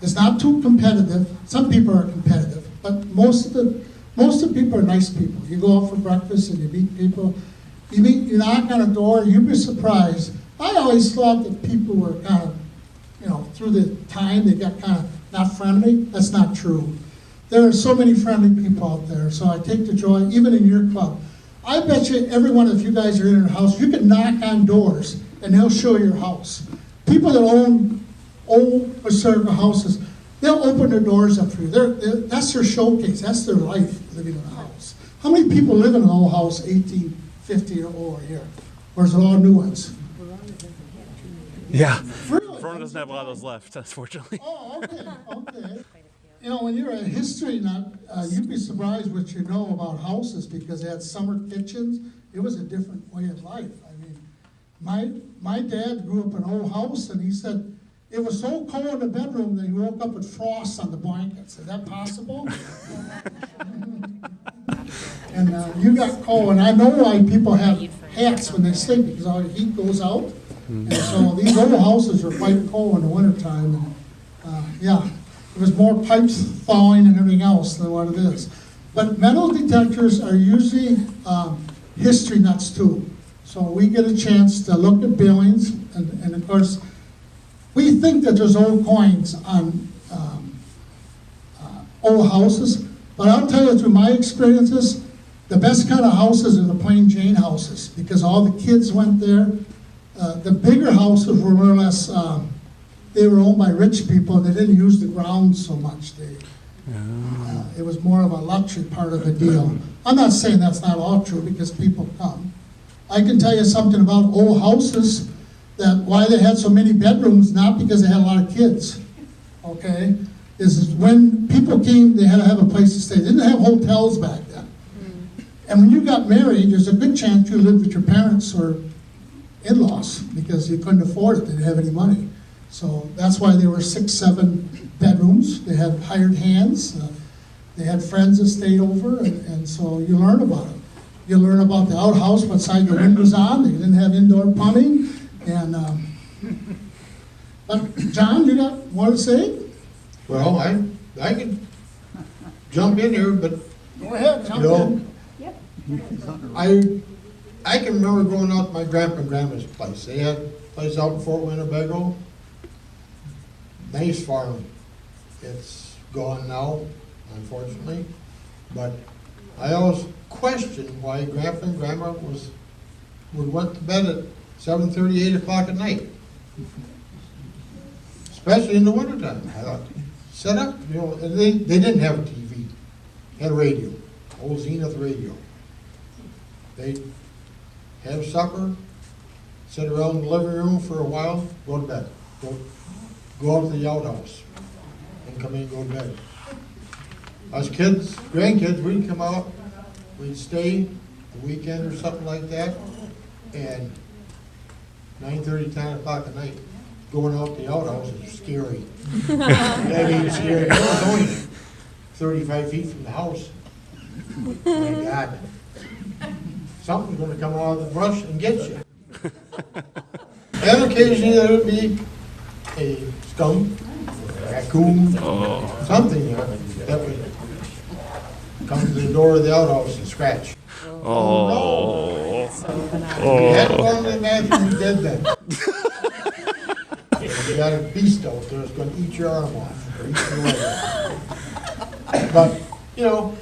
It's not too competitive. Some people are competitive, but most of the people are nice people. You go out for breakfast and you meet people. You knock on a door, you'd be surprised. I always thought that people were kind of, through the time they got kind of not friendly. That's not true. there are so many friendly people out there, so I take the joy, even in your club. I bet you every one of you guys are in your house, you can knock on doors and they'll show your house. People that own old historical houses, they'll open their doors up for you. That's their showcase, that's their life, living in a house. How many people live in an old house 1850 or older here? Or is it all new ones? Yeah. Really? Verona doesn't have a lot of those left, unfortunately. Oh, okay. You know, when you're a history nut, you'd be surprised what you know about houses because they had summer kitchens. It was a different way of life. I mean, my dad grew up in an old house and he said it was so cold in the bedroom that he woke up with frost on the blankets. Is that possible? And you got cold, and I know why people have hats when they sleep because all the heat goes out. And so these old houses are quite cold in the wintertime. And, yeah, it was more pipes thawing and everything else than what it is. But metal detectors are usually history nuts too. So we get a chance to look at billings, and of course, we think that there's old coins on old houses, but I'll tell you through my experiences, the best kind of houses are the plain Jane houses because all the kids went there. The bigger houses were more or less, they were owned by rich people and they didn't use the grounds so much. It was more of a luxury part of the deal. I'm not saying that's not all true because people come. I can tell you something about old houses, that why they had so many bedrooms, not because they had a lot of kids, okay? Is when people came, they had to have a place to stay. They didn't have hotels back then. And when you got married, there's a good chance you lived with your parents or in-laws because you couldn't afford it. They didn't have any money. So that's why there were 6, 7 bedrooms. They had hired hands. They had friends that stayed over, and so you learn about it. You learn about the outhouse, what side the wind was on. They didn't have indoor plumbing. And but John, you got more to say? Well, I could jump in here, but, Go ahead, jump you know, in. I can remember going out to my grandpa and grandma's place. They had a place out in Fort Winnebago. Nice farm. It's gone now, unfortunately. But I always questioned why grandpa and grandma would went to bed at 7:30, 8 o'clock at night. Especially in the wintertime. I thought, set up, you know, and they didn't have a TV. They had a radio, old Zenith radio. They'd have supper, sit around in the living room for a while, go to bed. Go out to the outhouse and come in and go to bed. Us kids, grandkids, we'd come out, we'd stay the weekend or something like that, and 9:30, 10 o'clock at night, going out the outhouse is scary. I mean, scary. I was only 35 feet from the house. My God. Something's gonna come out of the brush and get you. And occasionally there would be a skunk, a raccoon, something that would come to the door of the outhouse and scratch. Oh. You had to go into the bathroom, you did that. You got a beast out there that's gonna eat your arm off, or eat your leg off. But, you know,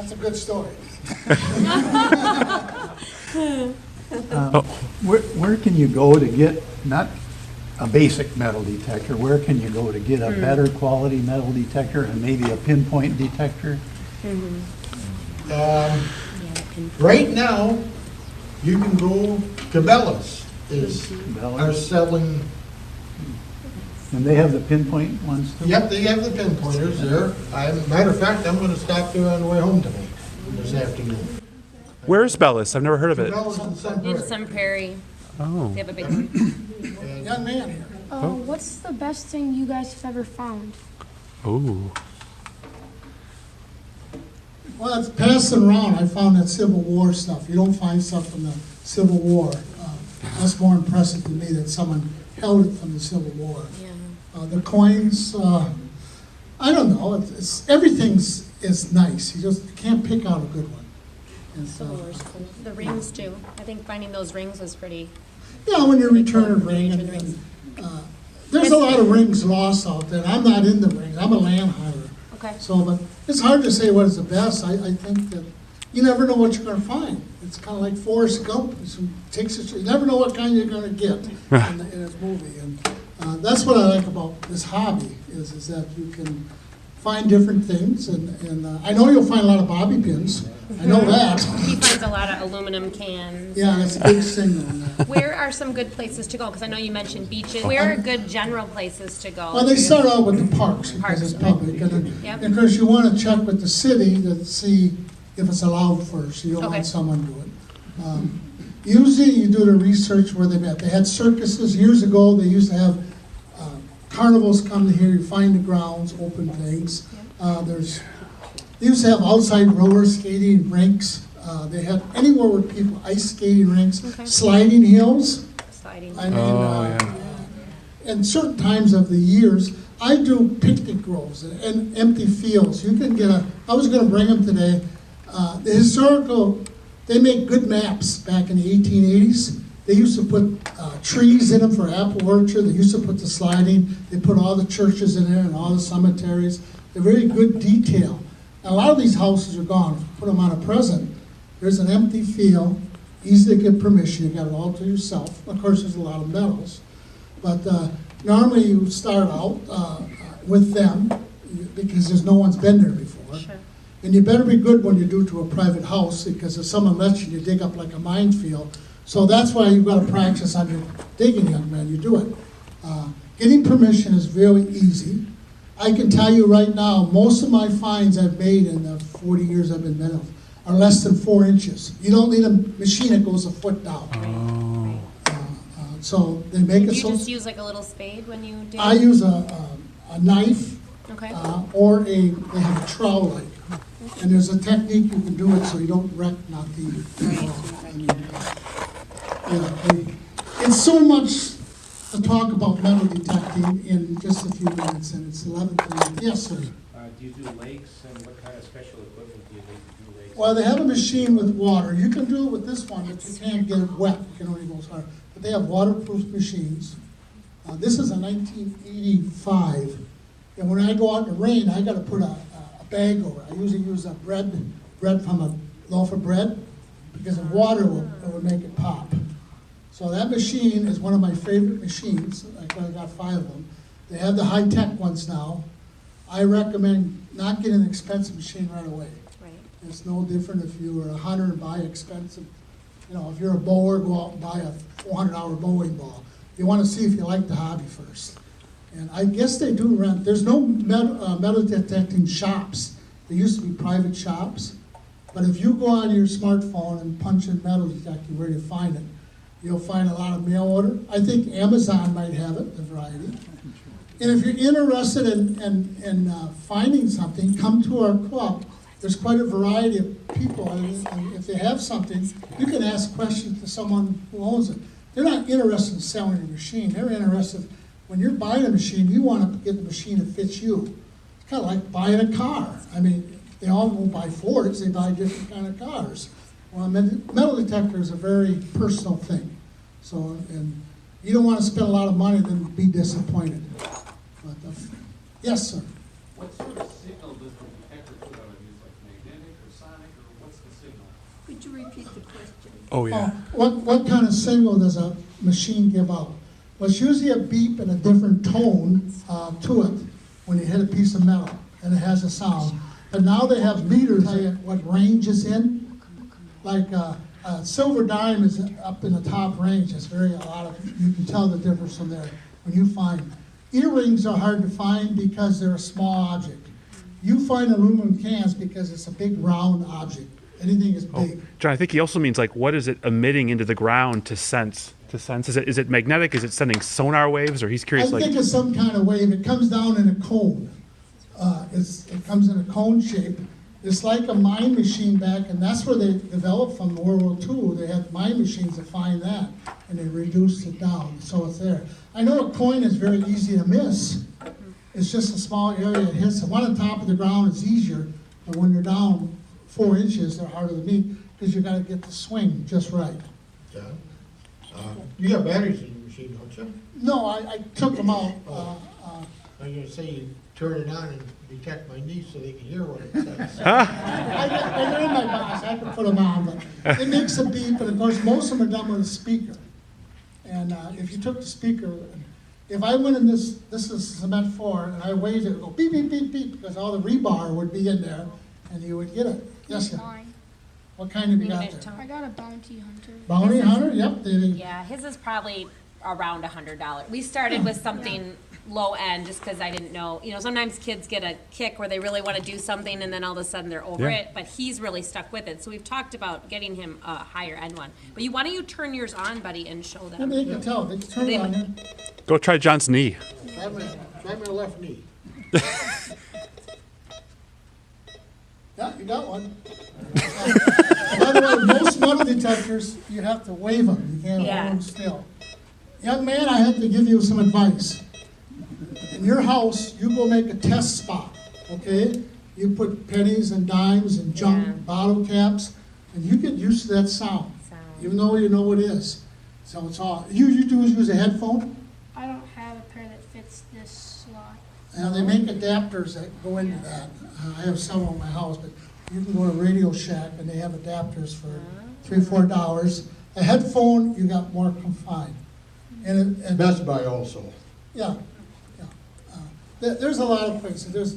That's a good story. Where can you go to get, not a basic metal detector, where can you go to get a better quality metal detector and maybe a pinpoint detector? right now, you can go, Cabela's are Cabela's? selling, And they have the pinpoint ones too? yep, they have the pinpointers there. Matter of fact, I'm gonna stop there on the way home tonight, this afternoon. Where's Bellis? I've never heard of it. Cabela's in Sun In Prairie. Sun Prairie, Oh. they have a big one. Young man here. What's the best thing you guys have ever found? Oh. Well, it's passing around. I found that Civil War stuff. You don't find stuff from the Civil War. That's more impressive to me that someone held it from the Civil War. Yeah. The coins, I don't know. It's everything's is nice. You can't pick out a good one. And so, The rings too. I think finding those rings was pretty. yeah, when you return a ring, and there's a lot of rings lost out there. I'm not in the rings. I'm a land hire. Okay. So, but it's hard to say what is the best. I think that you never know what you're gonna find. It's kind of like Forrest Gump. You never know what kind you're gonna get in his movie. And that's what I like about this hobby, is that you can find different things. And I know you'll find a lot of bobby pins. I know that. He finds a lot of aluminum cans. Yeah, that's a big signal on that. Where are some good places to go? Because I know you mentioned beaches. Where are good general places to go? Well, they start out with the parks because it's public. And Yep. of course, you want to check with the city to see if it's allowed first. You don't Okay. want someone to do it. Usually, you do the research where they met. They had circuses years ago. They used to have carnivals come to here. You find the grounds, open things. They used to have outside roller skating rinks. They had anywhere where people, ice skating rinks, Okay. sliding hills. Sliding. I mean, and certain times of the years, I do picnic groves and empty fields. You can get I was gonna bring them today. The historical, they make good maps back in the 1880s. They used to put trees in them for apple orchard. They used to put the sliding. They put all the churches in there and all the cemeteries. They're very good detail. Now, a lot of these houses are gone. If you put them on a present, there's an empty field, easy to get permission. You got it all to yourself. Of course, there's a lot of metals. But normally you start out with them because there's no one's been there before. Sure. And you better be good when you do to a private house, because if someone lets you, you dig up like a minefield. So that's why you've got to practice on your digging, young man. You do it. Getting permission is very easy. I can tell you right now, most of my finds I've made in the 40 years I've been minerals are less than 4 inches. You don't need a machine that goes a foot down. So they make Do it you so. just use like a little spade when you dig? I use a knife. Okay. Or they have a trowel like, and there's a technique you can do it so you don't wreck nothing. It's so much to talk about metal detecting in just a few minutes, and it's 11:30. Yes, sir. Do you do lakes, and what kind of special equipment do you need to do lakes? Well, they have a machine with water. You can do it with this one, but you can't get it wet. You can only go as hard. But they have waterproof machines. This is a 1985. And when I go out in the rain, I gotta put a bag over it. I usually use a bread from a loaf of bread, because the water will make it pop. So that machine is one of my favorite machines. I got 5 of them. They have the high-tech ones now. I recommend not getting an expensive machine right away. Right. It's no different if you were a hunter and buy expensive, if you're a bower, go out and buy a $400 bowling ball. You wanna see if you like the hobby first. And I guess they do rent, there's no metal detecting shops. There used to be private shops. But if you go on your smartphone and punch in metal detecting, where you find it, you'll find a lot of mail order. I think Amazon might have it, the variety. And if you're interested in finding something, come to our club. There's quite a variety of people, and if they have something, you can ask questions to someone who owns it. They're not interested in selling your machine. They're interested, when you're buying a machine, you want to get the machine that fits you. It's kind of like buying a car. I mean, they all won't buy Fords, they buy different kind of cars. Well, a metal detector is a very personal thing. So, and you don't want to spend a lot of money and then be disappointed. But, yes, sir. What sort of signal does the detector put out? Is it like magnetic or sonic, or what's the signal? Could you repeat the question? Oh, yeah. What kind of signal does a machine give out? Well, it's usually a beep and a different tone to it when you hit a piece of metal, and it has a sound. But now they have meters, what range it's in. Like a silver dime is up in the top range. It's you can tell the difference from there. When you find, earrings are hard to find because they're a small object. You find aluminum cans because it's a big round object. Anything is big. John, I think he also means like, what is it emitting into the ground to sense? Is it magnetic? Is it sending sonar waves? Or he's I curious, like, think it's some kind of wave. It comes down in a cone. It comes in a cone shape. It's like a mine machine back, and that's where they developed from World War II. They had mine machines to find that, and they reduced it down, so it's there. I know a coin is very easy to miss. It's just a small area it hits. The one on top of the ground is easier, but when you're down 4 inches, they're harder to meet, because you gotta get the swing just right. John? You got batteries in your machine, don't you? No, I took them out. I'm gonna say you turn it on and detect my niece so they can hear what it says. They're in my box, I can put them on, but it makes a beep, and of course, most of them are done with a speaker. And if you took the speaker, if I went in this is cement floor, and I waved it, it would go beep, beep, beep, beep, because all the rebar would be in there, and you would get it. Yes, sir. Mine. What kind have you got Need it there? to- I got a bounty hunter. Bounty hunter, yep, Yeah, his is probably around $100. We started with something low end just because I didn't know, sometimes kids get a kick where they really want to do something and then all of a sudden they're over Yeah. it, but he's really stuck with it. So we've talked about getting him a higher end one. But why don't you turn yours on, buddy, and show Well, them? they can tell, they can turn it on there. Go try John's knee. Try my left knee. Yeah, you got one. By the way, most metal detectors, you have to wave them, you can't Yeah. hold them still. Young man, I have to give you some advice. In your house, you go make a test spot, okay? You put pennies and dimes and junk Yeah. bottle caps, and you get used to that sound, even though you know what it is. So it's all, you do is use a headphone, I don't have a pair that fits this slot. and they make adapters that go into that. I have several in my house, but you can go to Radio Shack and they have adapters for $3, $4. A headphone, you got more confined. And Best Buy also. yeah, yeah. There's a lot of places.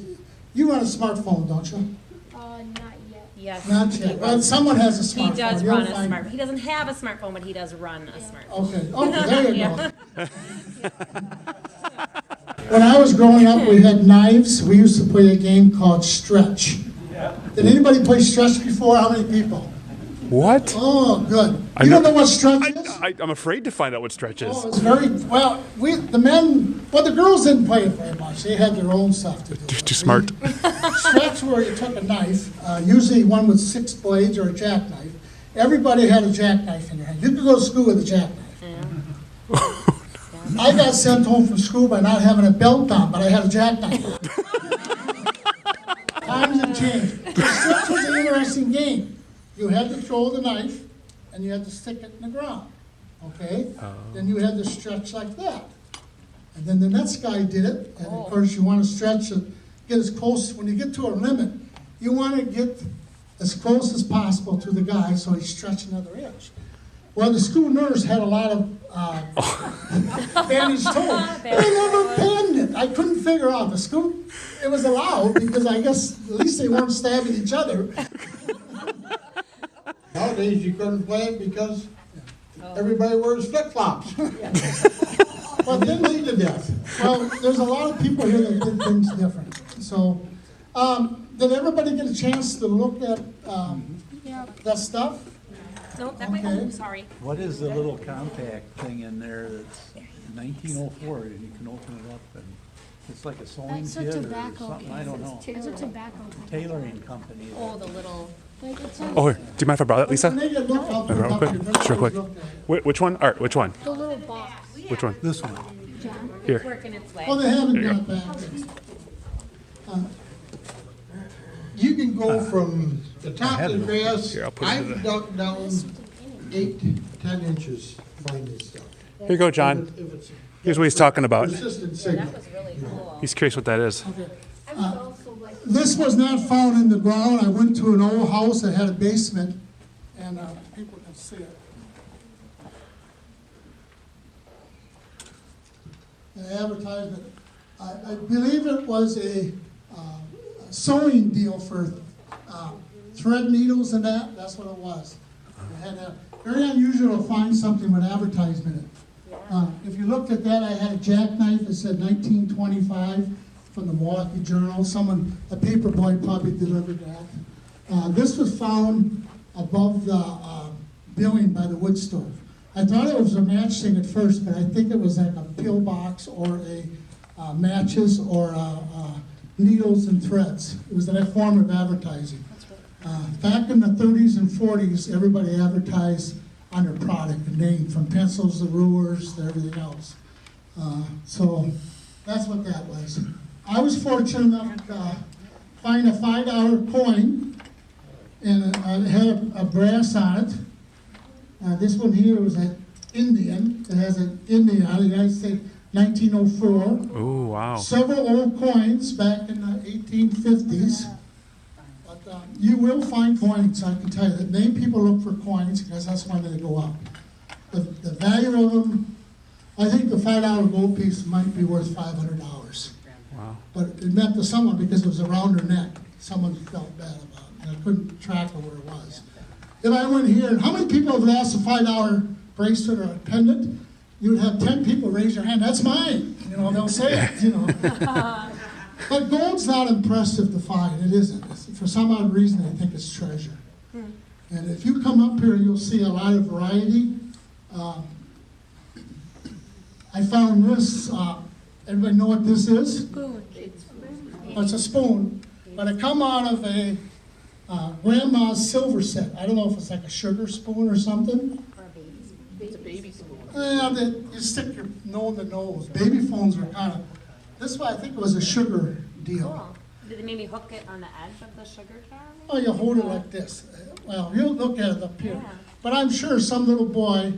You run a smartphone, don't you? Not yet. Yes. Not yet. Well, someone has a He smartphone. does You'll run a find- smart, he doesn't have a smartphone, but he does run a smartphone. Okay, there you Yeah. go. When I was growing up, we had knives. We used to play a game called Stretch. Did anybody play Stretch before? How many people? What? Oh, good. I You don't know- know what Stretch is? I'm afraid to find out what Stretch is. Oh, it's very, well, the girls didn't play it very much. They had their own stuff to do. Too smart. Stretch where you took a knife, usually one with 6 blades or a jackknife. Everybody had a jackknife in their hand. You could go to school with a jackknife. I got sent home from school by not having a belt on, but I had a jackknife on. Times have changed. Stretch was an interesting game. You had to throw the knife, and you had to stick it in the ground, okay? Then you had to stretch like that. And then the next guy did it, and of course you want to stretch and get as close, when you get to a limit, you want to get as close as possible to the guy so he stretched another inch. Well, the school nurse had a lot of bandaged toe. They never pinned it. I couldn't figure out the school. It was allowed because I guess at least they weren't stabbing each other. Nowadays, you couldn't play it because everybody wears flip-flops. Well, They bleed to death. well, there's a lot of people here that did things different. So, did everybody get a chance to look at Yeah. that stuff? No, that way, Okay. oh, sorry. What is the little compact thing in there that's 1904, and you can open it up, and it's like a sewing That's a kit or tobacco something, I case. don't know. It's a tobacco company. Tailoring company. Oh, the little, Like, it's a, Oh, here, do you mind if I borrow that, Lisa? When they get looked up, Real quick, sure, quick. Which one? Art, which one? the little box, Which one? This one. John. Here. working its way. Well, they haven't There you done it back. You can go from the top of the grass, Here, I'll put it in I've dug down 8 to 10 inches finding stuff. Here you go, John. If it's Here's what he's talking about. persistent signal. That was really cool. He's curious what that is. This was not found in the ground. I went to an old house that had a basement, and people can see it. An advertisement. I believe it was a sewing deal for thread needles and that. That's what it was. It had a, very unusual to find something with advertisement in it. If you looked at that, I had a jackknife that said 1925 from the Milwaukee Journal. A paper boy probably delivered that. This was found above the building by the wood stove. I thought it was a matchstick at first, but I think it was like a pillbox or a matches or needles and threads. It was that form of advertising. Back in the 30s and 40s, everybody advertised on their product, the name, from pencils to rulers to everything else. So that's what that was. I was fortunate enough to find a $5 coin, and it had a brass on it. This one here was an Indian. It has an Indian on it, United States. 1904. Oh, wow. Several old coins back in the 1850s. But you will find coins, I can tell you. The main people look for coins because that's when they go up. The value of them, I think the $5 gold piece might be worth $500. Wow. But it meant to someone because it was around her neck. Someone felt bad about it, and I couldn't track her where it was. If I went here, and how many people have lost a $5 bracelet or a pendant? You would have 10 people raise their hand, that's mine. You know, they'll say it, you know. But gold's not impressive to find, it isn't. For some odd reason, they think it's treasure. And if you come up here, you'll see a lot of variety. I found this, everybody know what this is? Well, it's a spoon, but it come out of a grandma's silver set. I don't know if it's like a sugar spoon or something. It's a baby spoon. You stick your nose to nose. Baby phones are kind of, this one I think it was a sugar deal. Cool. Did they maybe hook it on the edge of the sugar can? Oh, you hold it like this. Well, you'll look at it up here. Yeah. But I'm sure some little boy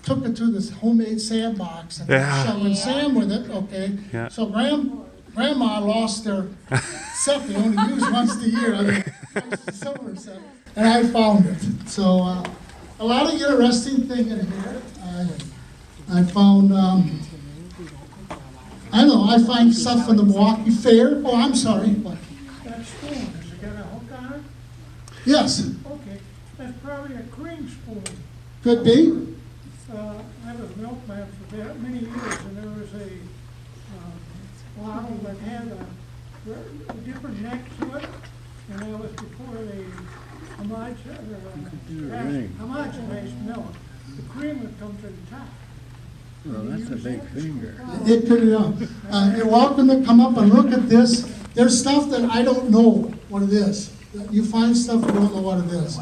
took it to this homemade sandbox and Yeah. shoving sand with it, okay? Yeah. So grandma lost their set they only use once a year. I mean, it's a silver set. And I found it. So a lot of interesting thing in here. I found, I know, I find stuff from the Milwaukee Fair. Oh, I'm sorry. What? That spoon, has it got a hook on it? Yes, Okay, that's probably a cream spoon. could be. I was a milkman for many years, and there was a bottle that had a different neck to it, and that was before they homogenized milk. The cream would come to the top. Well, that's a big finger. It could, you're welcome to come up and look at this. There's stuff that I don't know what it is. You find stuff you don't know what it is.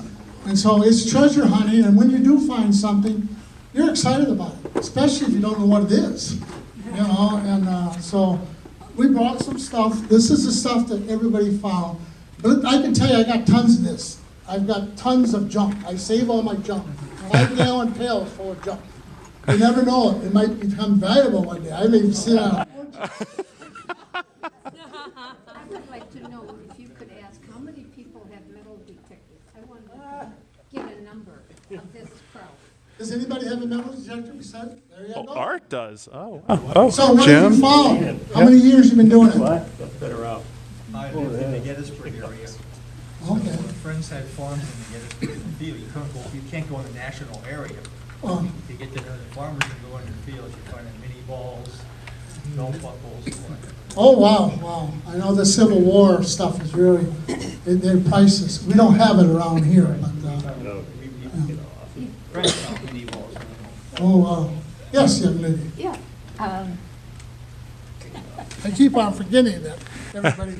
And so it's treasure hunting, and when you do find something, you're excited about it, especially if you don't know what it is. You know, and so we brought some stuff. This is the stuff that everybody found. But I can tell you, I got tons of this. I've got tons of junk. I save all my junk. 5-gallon pails full of junk. You never know it. It might become valuable one day. I may even sit on it. I would like to know if you could ask, how many people have metal detectors? I want to get a number of this crowd. Does anybody have a metal detector beside? There you Oh, go. Art does. Oh, wow. Oh, So what have you Jim. found? How many years you been doing it? I lived in the Gettysburg area. So Okay. when friends had farms in the Gettysburg field, you can't go in the national area. Oh, You get to know the farmers and go in their fields, you find mini balls, belt buckles, and whatnot. oh, wow. I know the Civil War stuff is really, they're priceless. We don't have it around here, but, Friends found mini balls. oh, wow. Yes, young lady. Yeah. I keep on forgetting that. Everybody,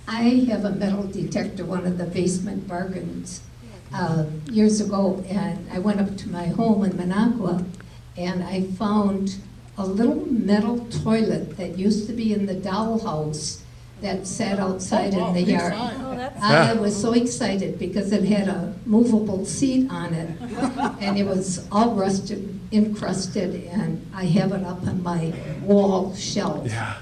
I have a metal detector, one of the basement bargains, years ago, and I went up to my home in Minocqua, and I found a little metal toilet that used to be in the dollhouse that sat outside Oh, wow, in the big yard. find. Oh, that's I was so excited because it had a movable seat on it, and it was all rusted, encrusted, and I have it up on my wall shelf. Yeah.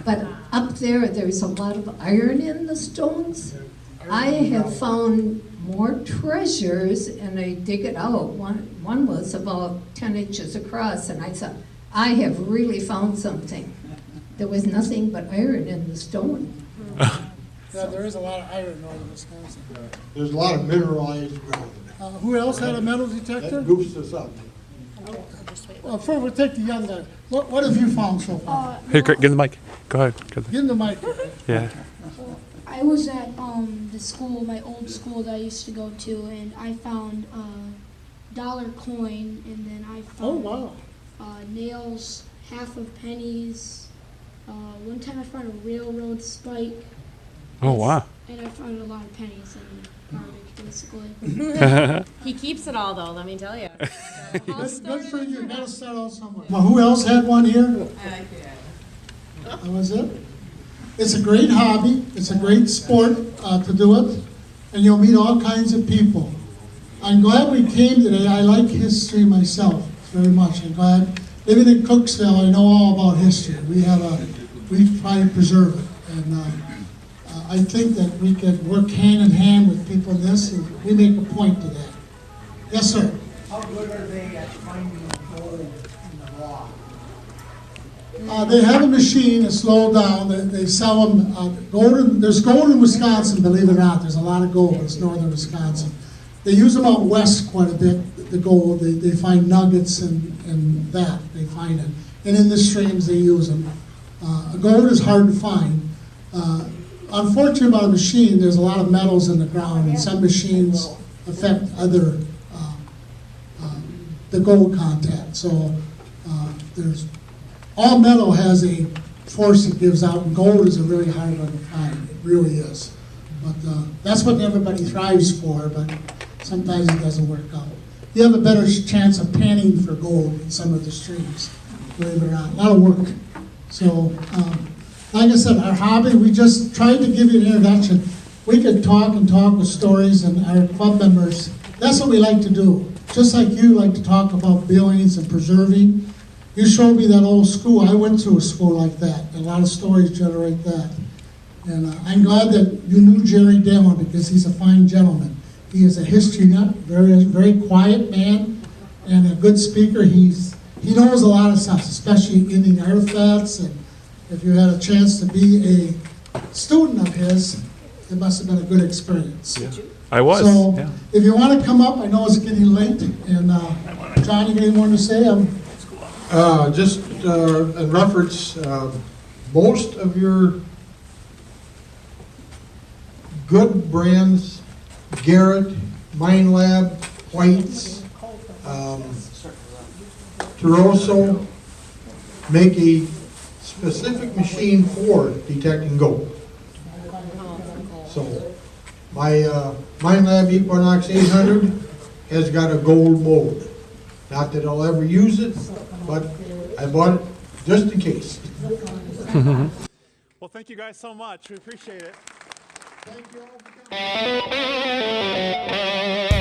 But up there, there's a lot of iron in the stones. I have found more treasures, and I dig it out. One was about 10 inches across, and I thought, I have really found something. There was nothing but iron in the stone. yeah, there is a lot of iron in northern Wisconsin. There's a lot of mineralized gold. Who else had a metal detector? That goofs us up. Well, first we'll take the young guy. What have you found so far? Here, Craig, give the mic. Go ahead. Give him the mic. Yeah. I was at the school, my old school that I used to go to, and I found a dollar coin, and then I Oh, found wow. nails, half of pennies. One time I found a railroad spike, Oh, wow. and I found a lot of pennies in garbage, basically. He keeps it all though, let me tell you. Good for you. Gotta start out somewhere. Well, who else had one here? That was it? It's a great hobby. It's a great sport to do it. And you'll meet all kinds of people. I'm glad we came today. I like history myself very much. I'm glad living in Cooksville, I know all about history. We try to preserve it. And I think that we could work hand in hand with people in this, and we make a point to that. Yes, sir. How good are they at finding gold in the rock? They have a machine that's slowed down. They sell them, there's gold in Wisconsin, believe it or not. There's a lot of gold. It's northern Wisconsin. They use them out west quite a bit, the gold. They find nuggets and that, they find it. And in the streams, they use them. Gold is hard to find. Unfortunately about a machine, there's a lot of metals in the ground, and some machines affect other, the gold content. So all metal has a force it gives out, and gold is a really hard one to find. It really is. But that's what everybody thrives for, but sometimes it doesn't work out. You have a better chance of panning for gold in some of the streams, believe it or not. A lot of work. So, like I said, our hobby, we just tried to give you an introduction. We could talk with stories, and our club members, that's what we like to do. Just like you like to talk about Billings and preserving. You showed me that old school. I went through a school like that. A lot of stories generate that. And I'm glad that you knew Jerry Dillon, because he's a fine gentleman. He is a history nut, very quiet man, and a good speaker. He knows a lot of stuff, especially Indian artifacts. And if you had a chance to be a student of his, it must have been a good experience. Yeah. I was. So yeah. if you want to come up, I know it's getting late. And John, you got any more to say? Just in reference, most of your good brands, Garrett, Mine Lab, Whites, Turoso, make a specific machine for detecting gold. So my Mine Lab Equinox 800 has got a gold mold. Not that I'll ever use it, but I bought it just in case. Well, thank you guys so much. We appreciate it. Thank you all for coming.